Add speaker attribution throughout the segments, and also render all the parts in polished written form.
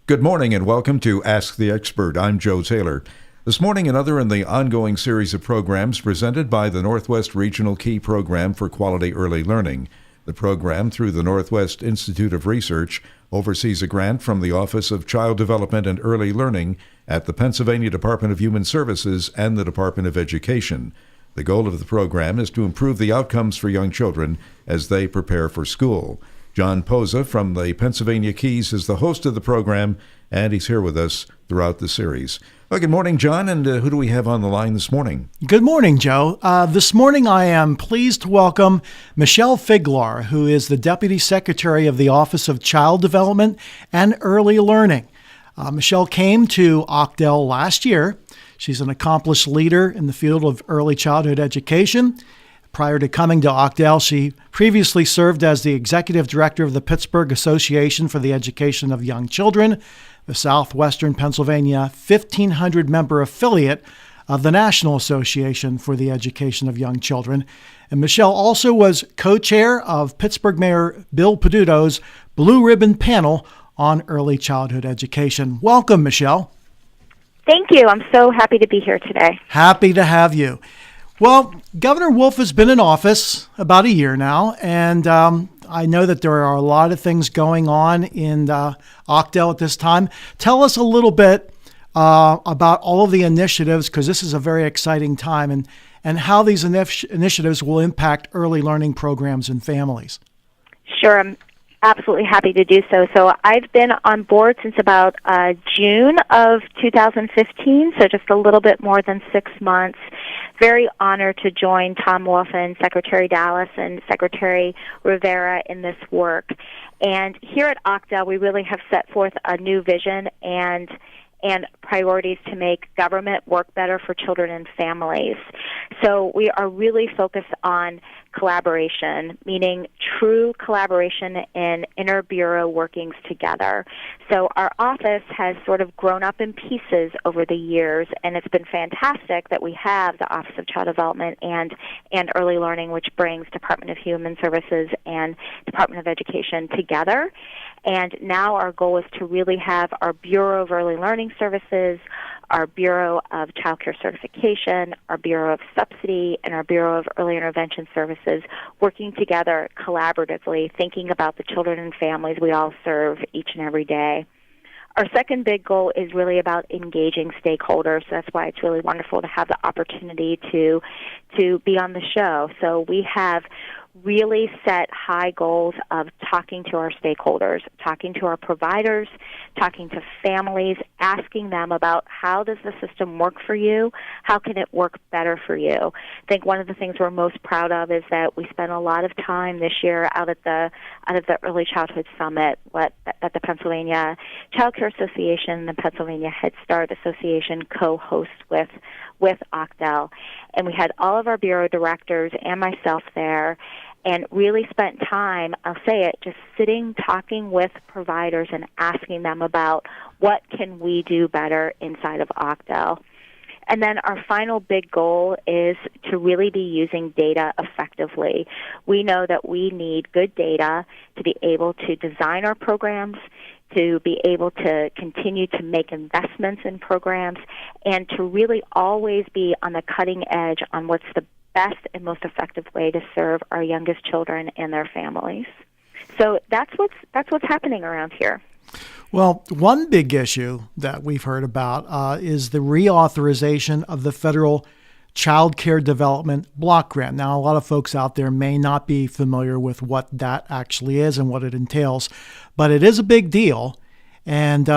Speaker 1: Good morning and welcome to Ask the Expert. I'm Joe Taylor. This morning, another in the ongoing series of programs presented by the Northwest Regional Key Program for Quality Early Learning. The program, through the Northwest Institute of Research, oversees a grant from the Office of Child Development and Early Learning at the Pennsylvania Department of Human Services and the Department of Education. The goal of the program is to improve the outcomes for young children as they prepare for school. John Poza from the Pennsylvania Keys is the host of the program, and he's here with us throughout the series. Well, good morning, John, and who do we have on the line this morning?
Speaker 2: Good morning, Joe. This morning I am pleased to welcome Michelle Figler, who is the Deputy Secretary of the Office of Child Development and Early Learning. Michelle came to Ochdale last year. She's an accomplished leader in the field of early childhood education. Prior to coming to Ochdale, she previously served as the Executive Director of the Pittsburgh Association for the Education of Young Children, the Southwestern Pennsylvania 1,500-member affiliate of the National Association for the Education of Young Children. And Michelle also was co-chair of Pittsburgh Mayor Bill Peduto's Blue Ribbon Panel on Early Childhood Education. Welcome, Michelle.
Speaker 3: Thank you. I'm so happy to be here today.
Speaker 2: Happy to have you. Well, Governor Wolf has been in office about a year now, and I know that there are a lot of things going on in Ochdale at this time. Tell us a little bit about all of the initiatives, because this is a very exciting time, and how these initiatives will impact early learning programs and families.
Speaker 3: Sure, I'm absolutely happy to do so. So I've been on board since about June of 2015, so just a little bit more than 6 months. Very honored to join Tom Wolfen, Secretary Dallas, and Secretary Rivera in this work. And here at Ochdale, we really have set forth a new vision and priorities to make government work better for children and families. So we are really focused on collaboration, meaning true collaboration and inter-bureau workings together. So our office has sort of grown up in pieces over the years, and it's been fantastic that we have the Office of Child Development and Early Learning, which brings Department of Human Services and Department of Education together. And now our goal is to really have our Bureau of Early Learning Services, our Bureau of Child Care Certification, our Bureau of Subsidy, and our Bureau of Early Intervention Services working together collaboratively, thinking about the children and families we all serve each and every day. Our second big goal is really about engaging stakeholders. That's why it's really wonderful to have the opportunity to be on the show. So we have really set high goals of talking to our stakeholders, talking to our providers, talking to families, asking them about how does the system work for you, how can it work better for you. I think one of the things we're most proud of is that we spent a lot of time this year out at the Early Childhood Summit that the Pennsylvania Child Care Association and the Pennsylvania Head Start Association co-host with Ochdale. And we had all of our bureau directors and myself there, and really spent time, I'll say it, just sitting, talking with providers and asking them about what can we do better inside of Ochdale. And then our final big goal is to really be using data effectively. We know that we need good data to be able to design our programs, to be able to continue to make investments in programs, and to really always be on the cutting edge on what's the best and most effective way to serve our youngest children and their families. So that's what's happening around here.
Speaker 2: Well, one big issue that we've heard about is the reauthorization of the federal Child Care Development Block Grant. Now, a lot of folks out there may not be familiar with what that actually is and what it entails, but it is a big deal, and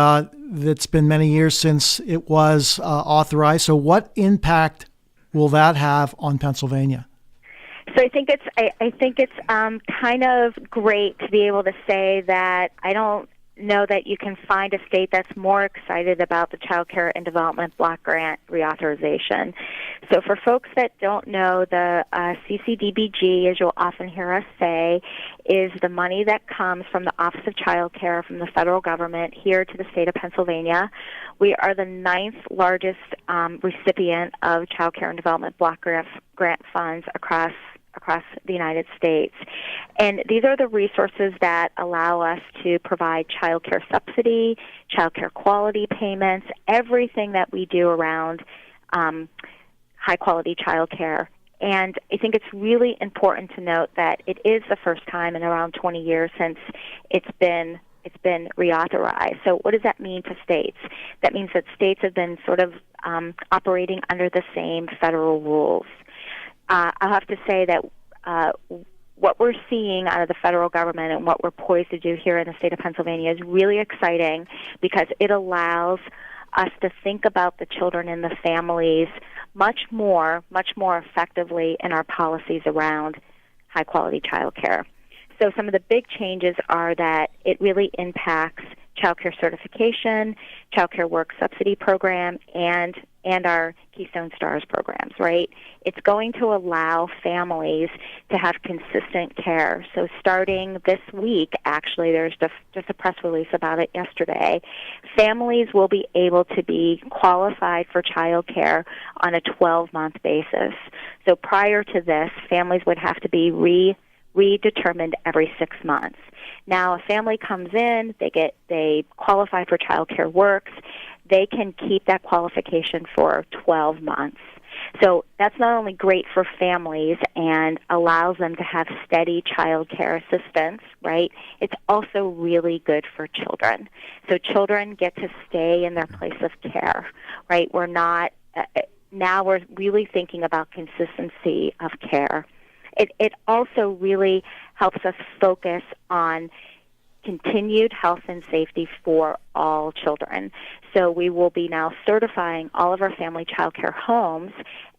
Speaker 2: it's been many years since it was authorized. So what impact will that have on Pennsylvania?
Speaker 3: So I think it's kind of great to be able to say that I don't know that you can find a state that's more excited about the Child Care and Development Block Grant reauthorization. So for folks that don't know, the CCDBG, as you'll often hear us say, is the money that comes from the Office of Child Care from the federal government here to the state of Pennsylvania. We are the 9th largest recipient of Child Care and Development Block Grant funds across across the United States. And these are the resources that allow us to provide child care subsidy, child care quality payments, everything that we do around high-quality child care. And I think it's really important to note that it is the first time in around 20 years since it's been reauthorized. So what does that mean to states? That means that states have been sort of operating under the same federal rules. I'll have to say that what we're seeing out of the federal government and what we're poised to do here in the state of Pennsylvania is really exciting because it allows us to think about the children and the families much more effectively in our policies around high-quality child care. So some of the big changes are that it really impacts child care certification, child care work subsidy program, and our Keystone Stars programs, right? It's going to allow families to have consistent care. So starting this week, actually, there's just a press release about it yesterday, families will be able to be qualified for child care on a 12-month basis. So prior to this, families would have to be redetermined every 6 months. Now, a family comes in, they qualify for child care works, they can keep that qualification for 12 months. So that's not only great for families and allows them to have steady child care assistance, right? It's also really good for children. So children get to stay in their place of care, right? We're not, now we're really thinking about consistency of care. It also really helps us focus on continued health and safety for all children. So we will be now certifying all of our family child care homes,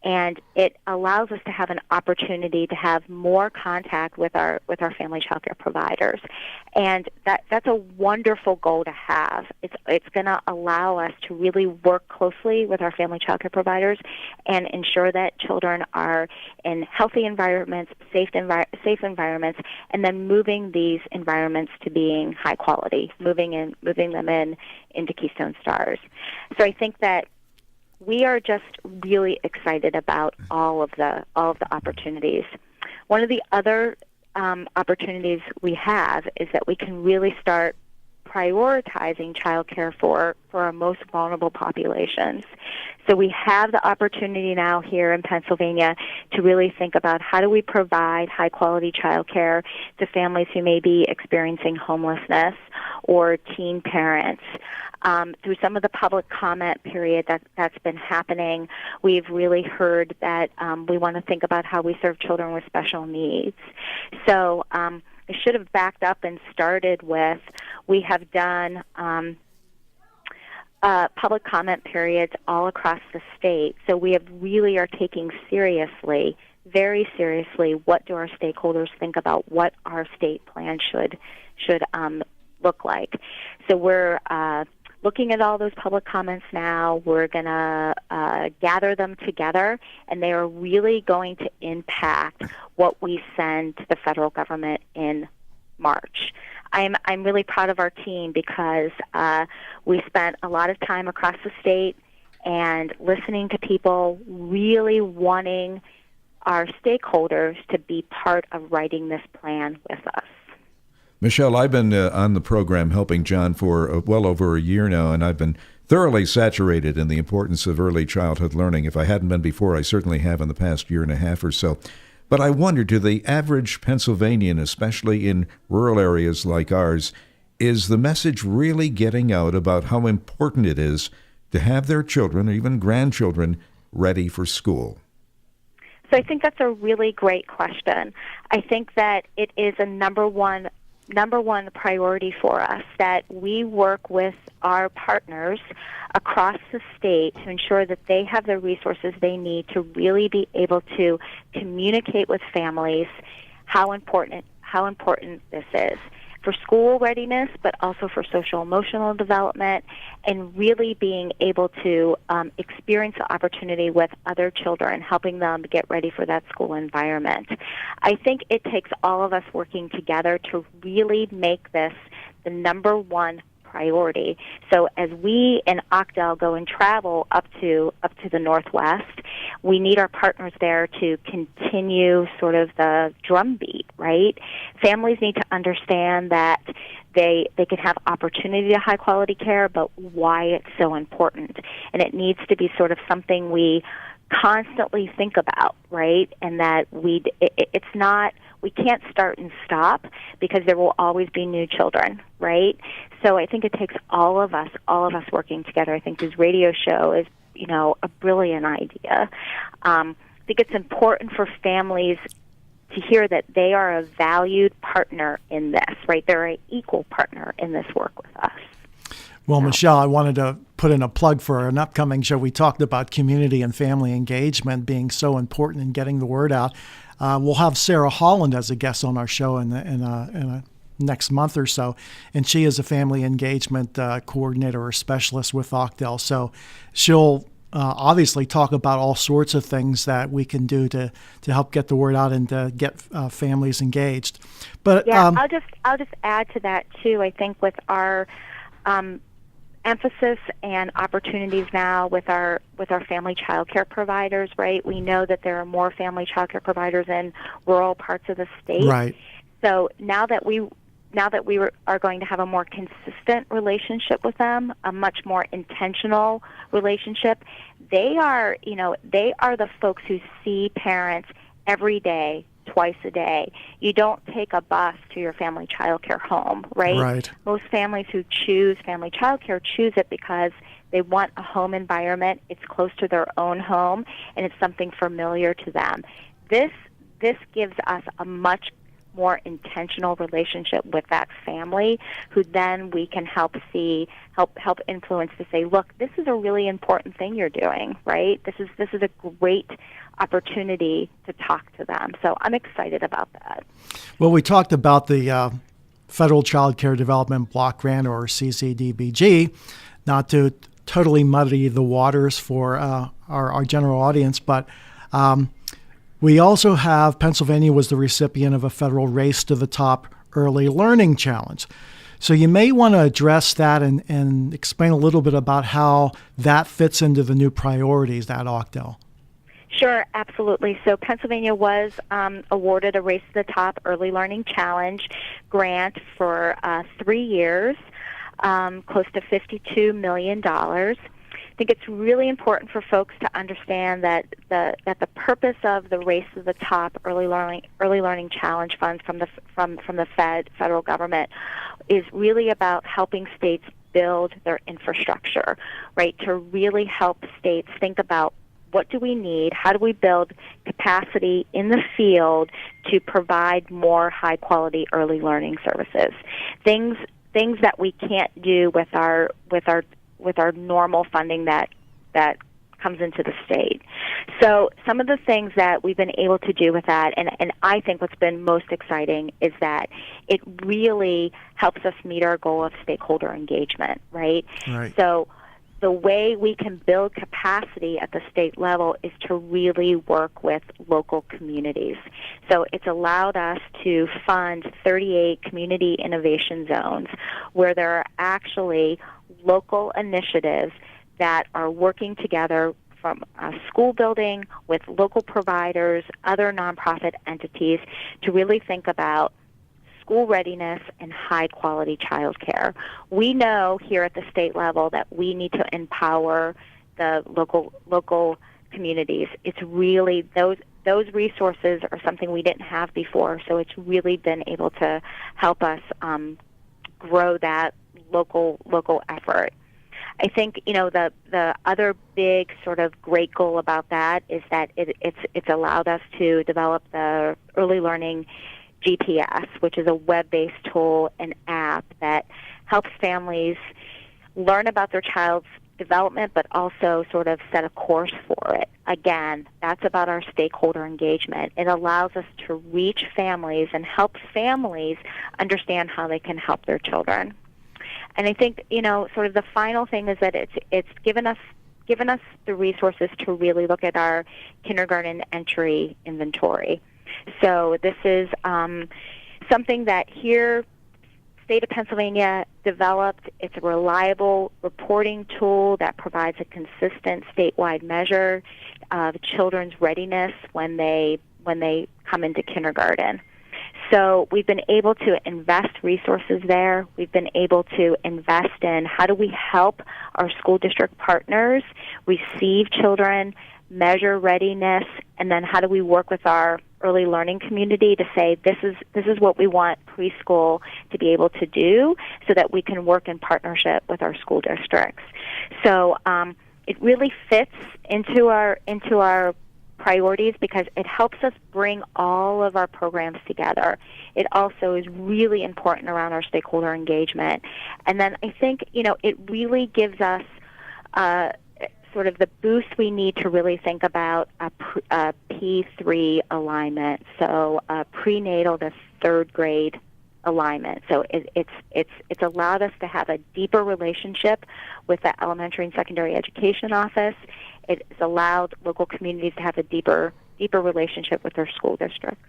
Speaker 3: and it allows us to have an opportunity to have more contact with our family child care providers. And that's a wonderful goal to have. It's going to allow us to really work closely with our family child care providers and ensure that children are in healthy environments, safe environments, and then moving these environments to being high quality, moving them into Keystone Stars. So I think that we are just really excited about all of the opportunities. One of the other opportunities we have is that we can really start prioritizing child care for our most vulnerable populations. So we have the opportunity now here in Pennsylvania to really think about how do we provide high-quality child care to families who may be experiencing homelessness or teen parents. Through some of the public comment period that's been happening, we've really heard that we want to think about how we serve children with special needs. So I should have backed up and started with, we have done public comment periods all across the state. So we really are taking seriously, very seriously, what do our stakeholders think about what our state plan should look like. So we're looking at all those public comments now. We're going to gather them together, and they are really going to impact what we send to the federal government in March. I'm really proud of our team because we spent a lot of time across the state and listening to people, really wanting our stakeholders to be part of writing this plan with us.
Speaker 1: Michelle, I've been on the program helping John for well over a year now, and I've been thoroughly saturated in the importance of early childhood learning. If I hadn't been before, I certainly have in the past year and a half or so. But I wonder, to the average Pennsylvanian, especially in rural areas like ours, is the message really getting out about how important it is to have their children, or even grandchildren, ready for school?
Speaker 3: So I think that's a really great question. I think that it is a number one priority for us, that we work with our partners across the state to ensure that they have the resources they need to really be able to communicate with families how important this is for school readiness, but also for social emotional development, and really being able to experience the opportunity with other children, helping them get ready for that school environment. I think it takes all of us working together to really make this the number one priority. So as we in Octal go and travel up to the Northwest, we need our partners there to continue sort of the drumbeat, right? Families need to understand that they can have opportunity to high-quality care, but why it's so important. And it needs to be sort of something we constantly think about, right? And that it's not, we can't start and stop because there will always be new children, right? So I think it takes all of us working together. I think this radio show is, a brilliant idea. I think it's important for families to hear that they are a valued partner in this, right? They're an equal partner in this work with us.
Speaker 2: Well, Michelle, I wanted to put in a plug for an upcoming show. We talked about community and family engagement being so important in getting the word out. We'll have Sarah Holland as a guest on our show in a next month or so, and she is a family engagement coordinator or specialist with Ochdale. So she'll obviously talk about all sorts of things that we can do to help get the word out and to get families engaged. But
Speaker 3: yeah, I'll just add to that too. I think with our emphasis and opportunities now with our family child care providers, right? We know that there are more family child care providers in rural parts of the state.
Speaker 2: Right.
Speaker 3: So now that we are going to have a more consistent relationship with them, a much more intentional relationship, they are the folks who see parents every day, twice a day. You don't take a bus to your family child care home, right?
Speaker 2: Right.
Speaker 3: Most families who choose family child care choose it because they want a home environment. It's close to their own home, and it's something familiar to them. This gives us a much more intentional relationship with that family, who then we can help influence to say, look, this is a really important thing you're doing, right? This is a great opportunity to talk to them. So I'm excited about that.
Speaker 2: Well, we talked about the Federal Child Care Development Block Grant, or CCDBG, not to totally muddy the waters for our general audience, but we also have, Pennsylvania was the recipient of a federal Race to the Top Early Learning Challenge. So you may want to address that and explain a little bit about how that fits into the new priorities at Ochdale.
Speaker 3: Sure, absolutely. So Pennsylvania was awarded a Race to the Top Early Learning Challenge grant for 3 years, close to $52 million. I think it's really important for folks to understand that the purpose of the Race to the Top Early Learning Challenge funds from the federal government is really about helping states build their infrastructure, right? To really help states think about, what do we need? How do we build capacity in the field to provide more high-quality early learning services? Things that we can't do with our normal funding that comes into the state. So some of the things that we've been able to do with that, and I think what's been most exciting, is that it really helps us meet our goal of stakeholder engagement, right?
Speaker 2: Right.
Speaker 3: So the way we can build capacity at the state level is to really work with local communities. So it's allowed us to fund 38 community innovation zones where there are actually local initiatives that are working together from school building with local providers, other nonprofit entities, to really think about school readiness and high-quality child care. We know here at the state level that we need to empower the local communities. It's really those resources are something we didn't have before, so it's really been able to help us grow that local effort. I think the other big sort of great goal about that is that it's allowed us to develop the early learning GPS, which is a web-based tool and app that helps families learn about their child's development, but also sort of set a course for it. Again, that's about our stakeholder engagement. It allows us to reach families and help families understand how they can help their children. And I think, sort of the final thing is that it's given us the resources to really look at our kindergarten entry inventory. So this is something that here, state of Pennsylvania developed. It's a reliable reporting tool that provides a consistent statewide measure of children's readiness when they come into kindergarten. So we've been able to invest resources there. We've been able to invest in how do we help our school district partners receive children, measure readiness, and then how do we work with our early learning community to say this is what we want preschool to be able to do so that we can work in partnership with our school districts. So it really fits into our priorities because it helps us bring all of our programs together. It also is really important around our stakeholder engagement. And then I think, it really gives us sort of the boost we need to really think about a P3 alignment, so a prenatal to third grade alignment. So it's allowed us to have a deeper relationship with the elementary and secondary education office. It's allowed local communities to have a deeper relationship with their school districts.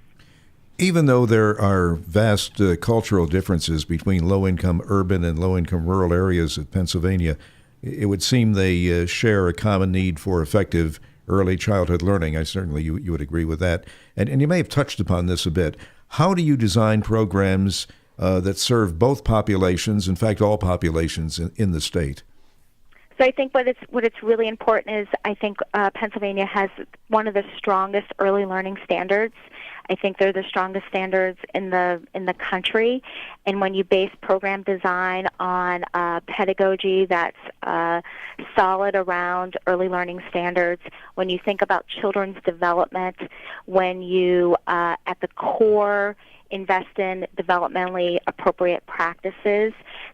Speaker 1: Even though there are vast cultural differences between low-income urban and low-income rural areas of Pennsylvania, it would seem they share a common need for effective early childhood learning. I certainly you would agree with that. And you may have touched upon this a bit. How do you design programs that serve both populations, in fact, all populations in the state?
Speaker 3: So I think what it's really important is I think Pennsylvania has one of the strongest early learning standards. I think they're the strongest standards in the country. And when you base program design on pedagogy that's solid around early learning standards, when you think about children's development, when you at the core invest in developmentally appropriate practices.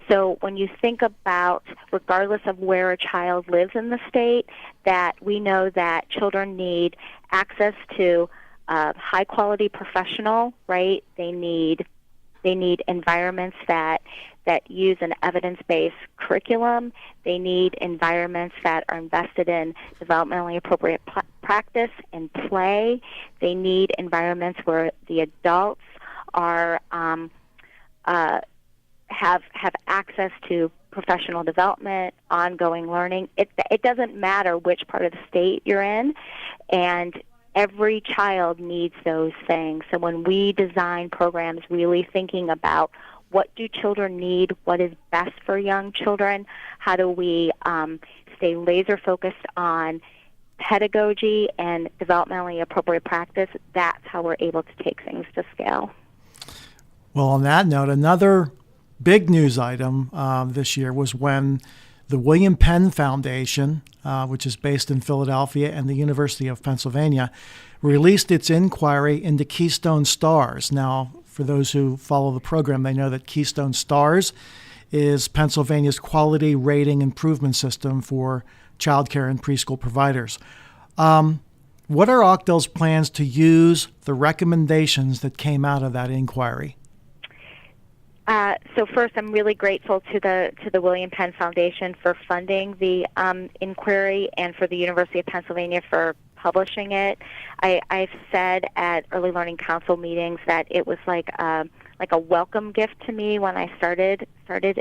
Speaker 3: So when you think about, regardless of where a child lives in the state, that we know that children need access to high-quality professional, right? They need environments that use an evidence-based curriculum. They need environments that are invested in developmentally appropriate practice and play. They need environments where the adults are have access to professional development, ongoing learning. It doesn't matter which part of the state you're in, and every child needs those things. So when we design programs, really thinking about what do children need, what is best for young children, how do we stay laser focused on pedagogy and developmentally appropriate practice, that's how we're able to take things to scale.
Speaker 2: Well, on that note, another big news item this year was when the William Penn Foundation, which is based in Philadelphia, and the University of Pennsylvania, released its inquiry into Keystone Stars. Now, for those who follow the program, they know that Keystone Stars is Pennsylvania's quality rating improvement system for childcare and preschool providers. What are Ocdel's plans to use the recommendations that came out of that inquiry?
Speaker 3: So first, I'm really grateful to the William Penn Foundation for funding the inquiry and for the University of Pennsylvania for publishing it. I've said at Early Learning Council meetings that it was like a welcome gift to me when I started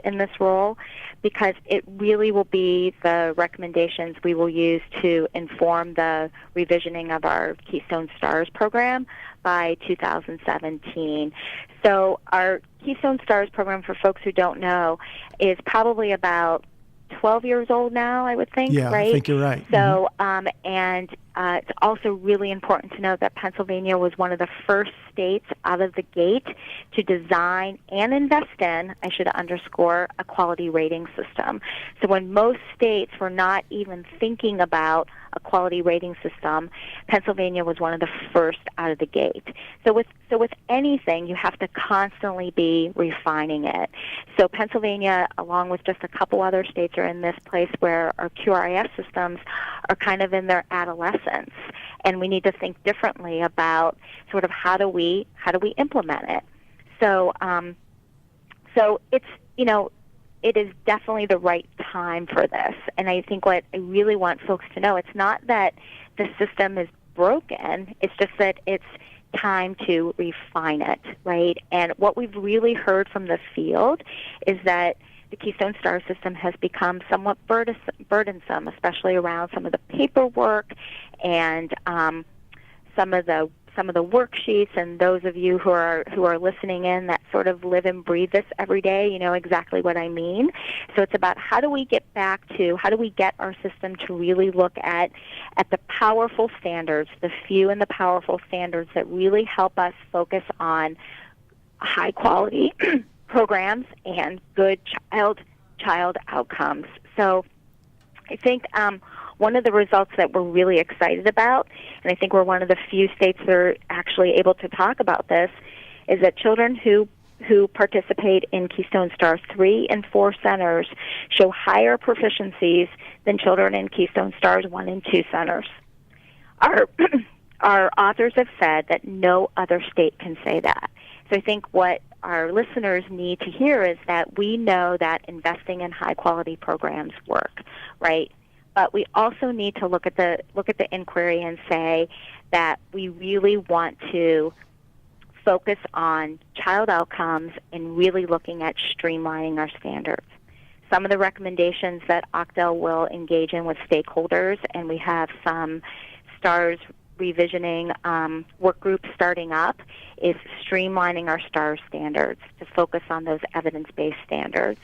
Speaker 3: in this role, because it really will be the recommendations we will use to inform the revisioning of our Keystone Stars program by 2017. So our Keystone Stars program, for folks who don't know, is probably about 12 years old now, I would think,
Speaker 2: yeah,
Speaker 3: right?
Speaker 2: I think you're right.
Speaker 3: So, and it's also really important to note that Pennsylvania was one of the first states out of the gate to design and invest in, I should underscore, a quality rating system. So when most states were not even thinking about a quality rating system, Pennsylvania was one of the first out of the gate. So with anything, you have to constantly be refining it. So Pennsylvania, along with just a couple other states, are in this place where our QRIS systems are kind of in their adolescence, and we need to think differently about sort of how do we implement it. So so it's, it is definitely the right time for this. And I think what I really want folks to know, it's not that the system is broken, it's just that it's time to refine it, right? And what we've really heard from the field is that the Keystone Star system has become somewhat burdensome, especially around some of the paperwork and some of the worksheets, and those of you who are listening in that sort of live and breathe this every day, you know exactly what I mean. So it's about how do we get our system to really look at the powerful standards, the few and the powerful standards that really help us focus on high quality programs and good child outcomes. So I think one of the results that we're really excited about, and I think we're one of the few states that are actually able to talk about this, is that children who participate in Keystone Stars 3 and 4 centers show higher proficiencies than children in Keystone Stars 1 and 2 centers. Our authors have said that no other state can say that. So I think what our listeners need to hear is that we know that investing in high-quality programs work, right? But we also need to look at the inquiry and say that we really want to focus on child outcomes and really looking at streamlining our standards. Some of the recommendations that OCDEL will engage in with stakeholders, and we have some STARS revisioning work groups starting up, is streamlining our STARS standards to focus on those evidence-based standards.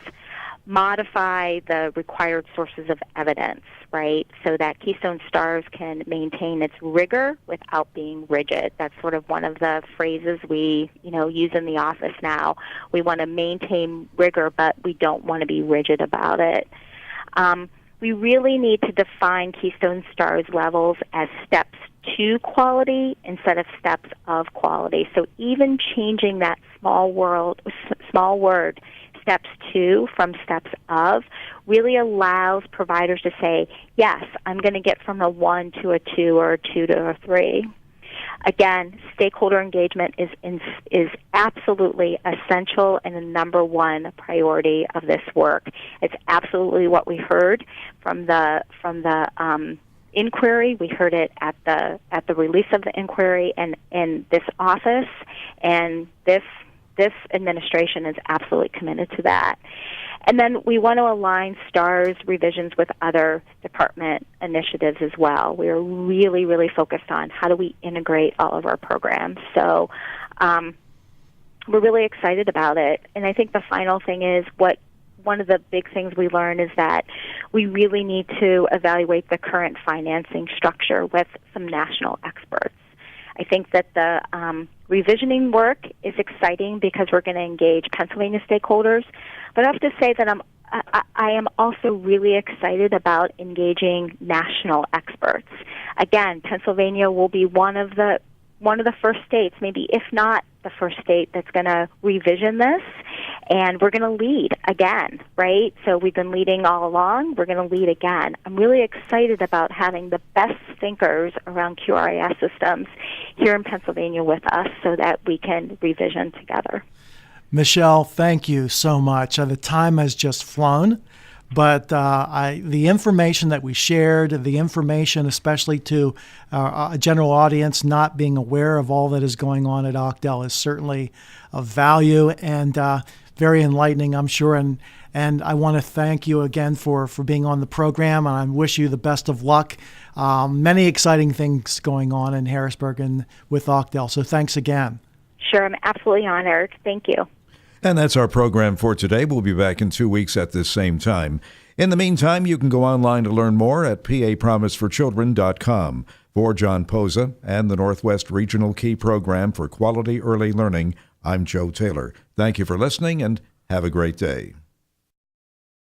Speaker 3: Modify the required sources of evidence, right, so that Keystone Stars can maintain its rigor without being rigid. That's sort of one of the phrases we, use in the office now. We want to maintain rigor, but we don't want to be rigid about it. We really need to define Keystone Stars levels as steps to quality instead of steps of quality. So even changing that small word, steps to from steps of, really allows providers to say, yes, I'm going to get from a 1 to a 2 or a 2 to a 3. Again, stakeholder engagement is absolutely essential and the number one priority of this work. It's absolutely what we heard from the inquiry. We heard it at the release of the inquiry and in this office, and this administration is absolutely committed to that. And then we want to align STARS revisions with other department initiatives as well. We are really, really focused on how do we integrate all of our programs. So we're really excited about it. And I think the final thing is one of the big things we learned is that we really need to evaluate the current financing structure with some national experts. I think that the revisioning work is exciting because we're going to engage Pennsylvania stakeholders, but I have to say that I am also really excited about engaging national experts. Again, Pennsylvania will be one of the first states, maybe if not the first state, that's going to revision this, and we're going to lead again, right? So we've been leading all along. We're going to lead again. I'm really excited about having the best thinkers around QRIS systems here in Pennsylvania with us so that we can revision together.
Speaker 2: Michelle, thank you so much. The time has just flown, but the information that we shared, the information especially to a general audience not being aware of all that is going on at OCDEL, is certainly of value and very enlightening, I'm sure. And I want to thank you again for being on the program, and I wish you the best of luck. Many exciting things going on in Harrisburg and with OCDEL, so thanks again.
Speaker 3: Sure, I'm absolutely honored. Thank you.
Speaker 1: And that's our program for today. We'll be back in 2 weeks at this same time. In the meantime, you can go online to learn more at papromiseforchildren.com. For John Posa and the Northwest Regional Key Program for Quality Early Learning, I'm Joe Taylor. Thank you for listening and have a great day.